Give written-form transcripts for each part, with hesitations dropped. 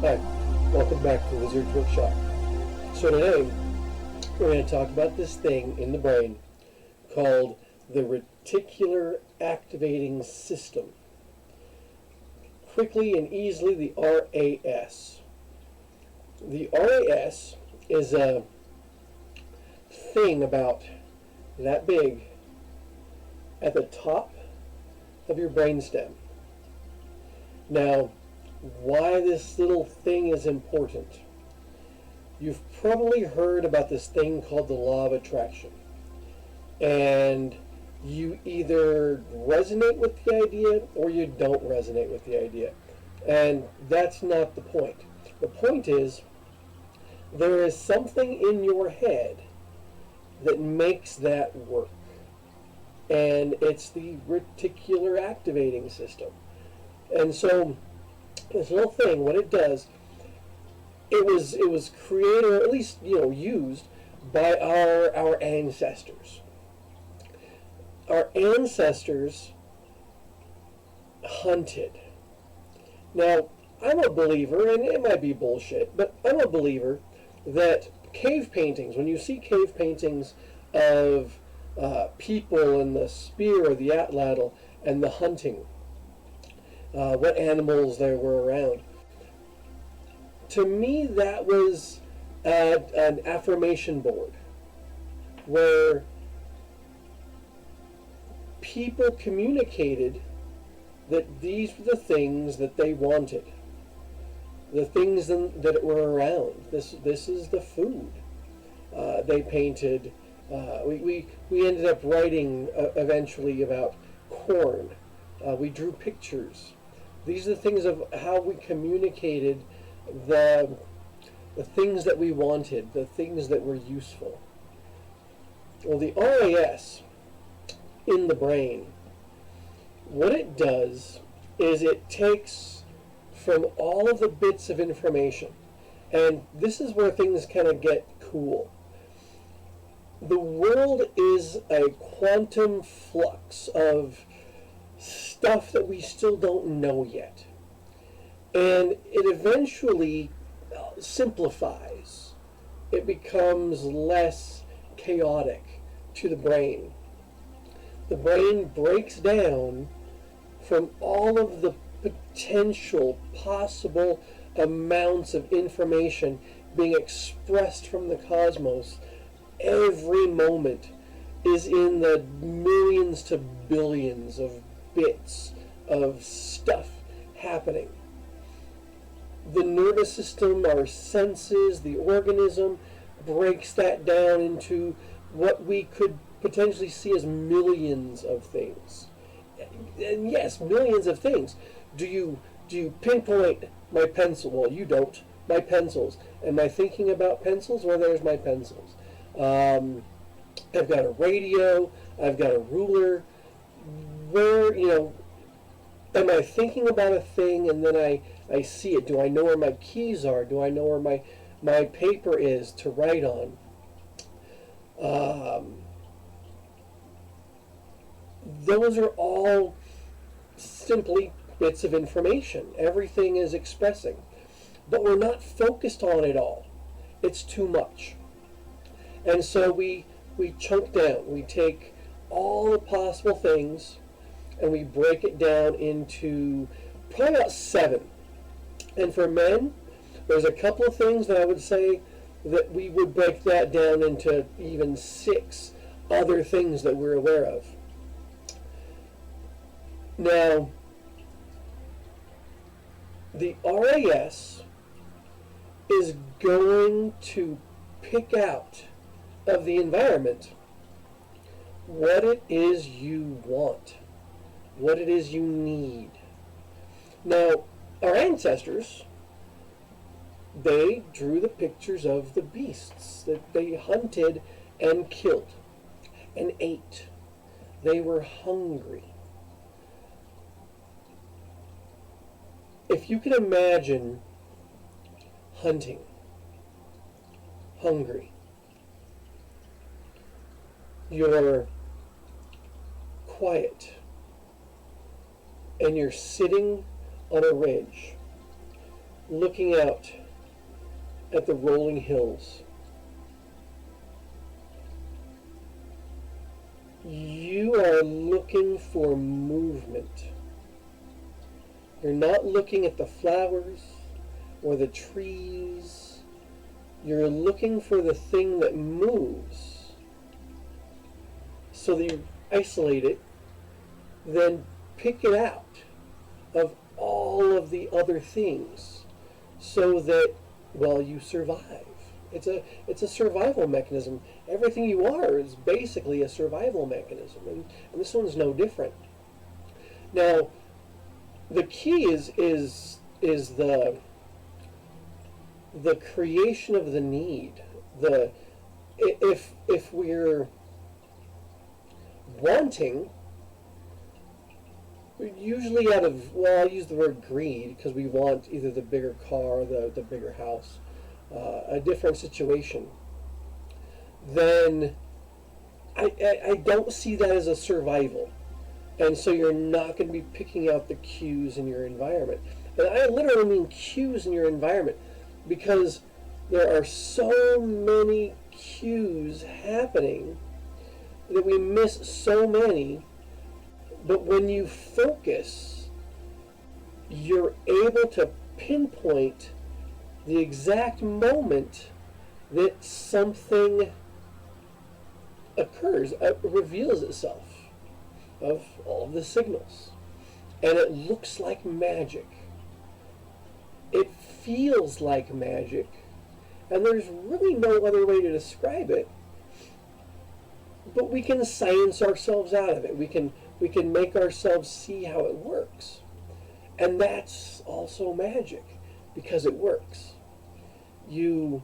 Hi, welcome back to Wizard's Workshop. So today, we're going to talk about this thing in the brain called the Reticular Activating System. Quickly and easily, the RAS. The RAS is a thing about that big at the top of your brainstem. Now, why this little thing is important. You've probably heard about this thing called the law of attraction. And you either resonate with the idea or you don't resonate with the idea. And that's not the point. The point is, there is something in your head that makes that work. And it's the reticular activating system. And so, this little thing, what it does, it was created, or at least used by our ancestors. Our ancestors hunted. Now, I'm a believer, and it might be bullshit, but I'm a believer that cave paintings, when you see cave paintings of people in the spear or the atlatl and the hunting, what animals there were around. To me, that was an affirmation board where people communicated that these were the things that they wanted, the things that were around. This is the food. They painted. We ended up writing eventually about corn. We drew pictures. These are the things of how we communicated the things that we wanted, the things that were useful. Well, the RAS in the brain, what it does is it takes from all of the bits of information, and this is where things kind of get cool. The world is a quantum flux of stuff that we still don't know yet. And it eventually simplifies. It becomes less chaotic to the brain. The brain breaks down from all of the potential, possible amounts of information being expressed from the cosmos. Every moment is in the millions to billions of bits of stuff happening. The nervous system, our senses, the organism breaks that down into what we could potentially see as millions of things. And yes, millions of things. Do you pinpoint my pencil? Well, you don't. My pencils. Am I thinking about pencils? Well, there's my pencils. I've got a radio. I've got a ruler. Where, am I thinking about a thing and then I see it? Do I know where my keys are? Do I know where my paper is to write on? Those are all simply bits of information. Everything is expressing. But we're not focused on it all. It's too much. And so we chunk down. We take all the possible things and we break it down into probably about 7. And for men, there's a couple of things that I would say that we would break that down into even 6 other things that we're aware of. Now, the RAS is going to pick out of the environment what it is you want, what it is you need. Now, our ancestors, they drew the pictures of the beasts that they hunted and killed and ate. They were hungry. If you can imagine hunting, hungry, you're quiet and you're sitting on a ridge looking out at the rolling hills, you are looking for movement. You're not looking at the flowers or the trees. You're looking for the thing that moves. So that you isolate it, then pick it out of all of the other things so that, well, you survive. It's a survival mechanism. Everything you are is basically a survival mechanism, and this one's no different. Now, the key is the creation of the need. If we're wanting, usually out of, well, I'll use the word greed because we want either the bigger car or the bigger house, a different situation, then I don't see that as a survival. And so you're not going to be picking out the cues in your environment. And I literally mean cues in your environment because there are so many cues happening that we miss so many. But when you focus, you're able to pinpoint the exact moment that something occurs, reveals itself of all of the signals. And it looks like magic. It feels like magic. And there's really no other way to describe it. But we can science ourselves out of it. We can make ourselves see how it works. And that's also magic because it works. You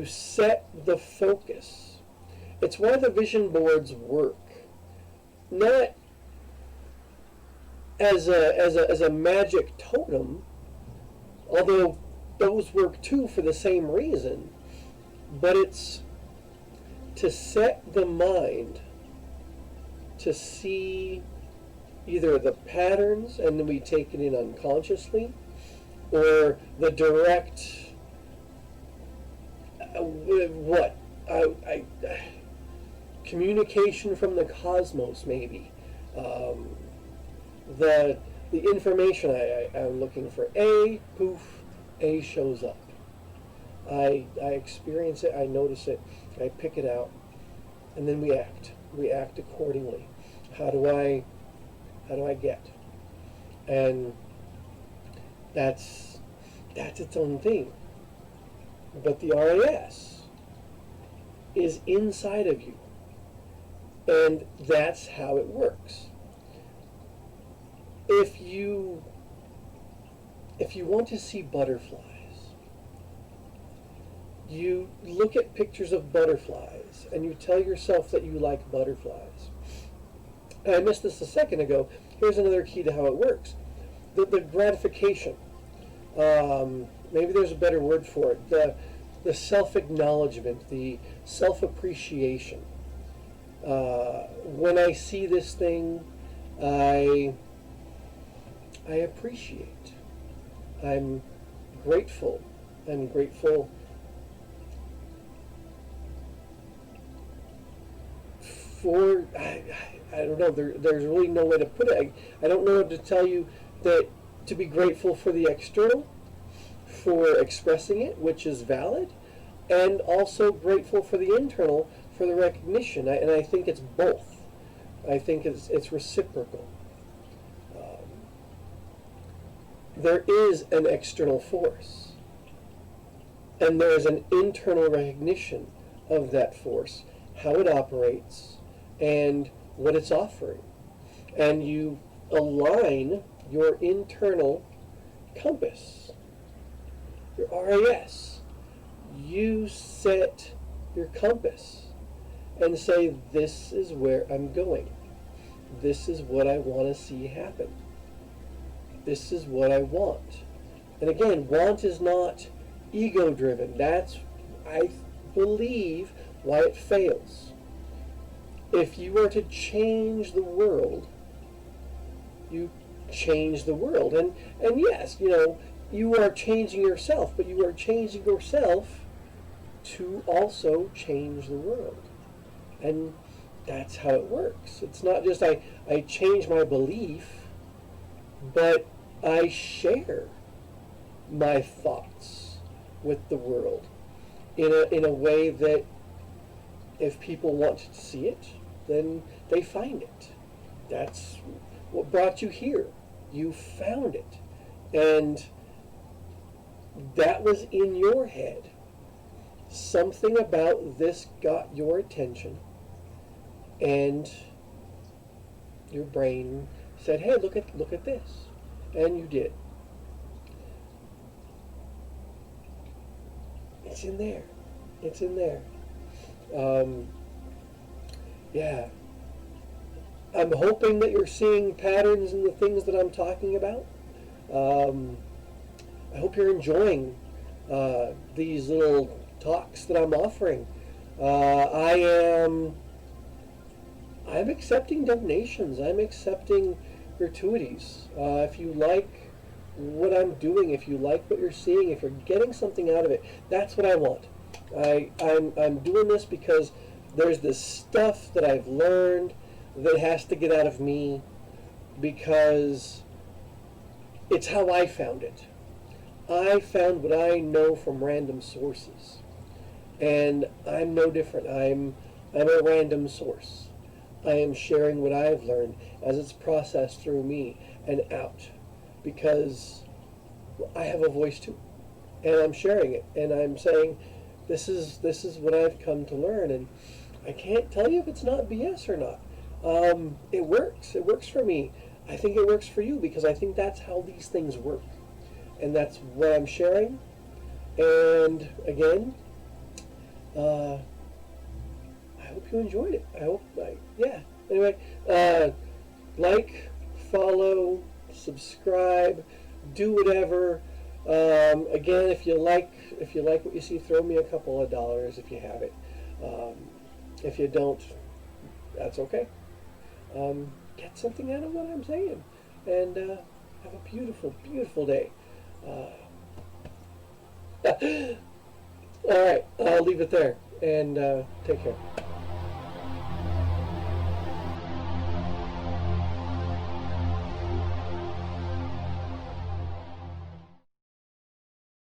set the focus. It's why the vision boards work. Not as a magic totem, although those work too for the same reason, but it's to set the mind to see either the patterns and then we take it in unconsciously, or the direct communication from the cosmos, maybe. The information I'm looking for. Poof, A shows up. I experience it, I notice it, I pick it out, and then we act. We act accordingly. How do I get? And that's its own thing. But the RAS is inside of you. And that's how it works. If you want to see butterflies, you look at pictures of butterflies and you tell yourself that you like butterflies. And I missed this a second ago. Here's another key to how it works. The gratification. Maybe there's a better word for it. The self-acknowledgement, the self-appreciation. When I see this thing, I appreciate. I'm grateful. I'm grateful for, I don't know, there's really no way to put it. I don't know how to tell you that to be grateful for the external, for expressing it, which is valid, and also grateful for the internal, for the recognition. And I think it's both. I think it's reciprocal. There is an external force, and there is an internal recognition of that force, how it operates, and what it's offering. And you align your internal compass, your RAS. You set your compass and say, this is where I'm going. This is what I want to see happen. This is what I want. And again, want is not ego-driven. That's, I believe, why it fails. If you were to change the world, you change the world. And yes, you are changing yourself, but you are changing yourself to also change the world. And that's how it works. It's not just I change my belief, but I share my thoughts with the world in a way that if people want to see it, then they find it. That's what brought you here. You found it. And that was in your head. Something about this got your attention, and your brain said, "Hey, look at this," and you did. It's in there. It's in there. Yeah. I'm hoping that you're seeing patterns in the things that I'm talking about. I hope you're enjoying these little talks that I'm offering. I'm accepting donations. I'm accepting gratuities. If you like what I'm doing, if you like what you're seeing, if you're getting something out of it, that's what I want. I'm doing this because there's this stuff that I've learned that has to get out of me, because it's how I found it. I found what I know from random sources, and I'm no different. I'm a random source. I am sharing what I've learned as it's processed through me and out, because I have a voice too, and I'm sharing it, and I'm saying this is what I've come to learn, and I can't tell you if it's not BS or not. It works. It works for me. I think it works for you, because I think that's how these things work, and that's what I'm sharing. And again, I hope you enjoyed it. Yeah. Anyway, like, follow, subscribe, do whatever. Again, if you like what you see, throw me a couple of dollars if you have it. If you don't, that's okay. Get something out of what I'm saying, and have a beautiful, beautiful day. All right, I'll leave it there, and take care.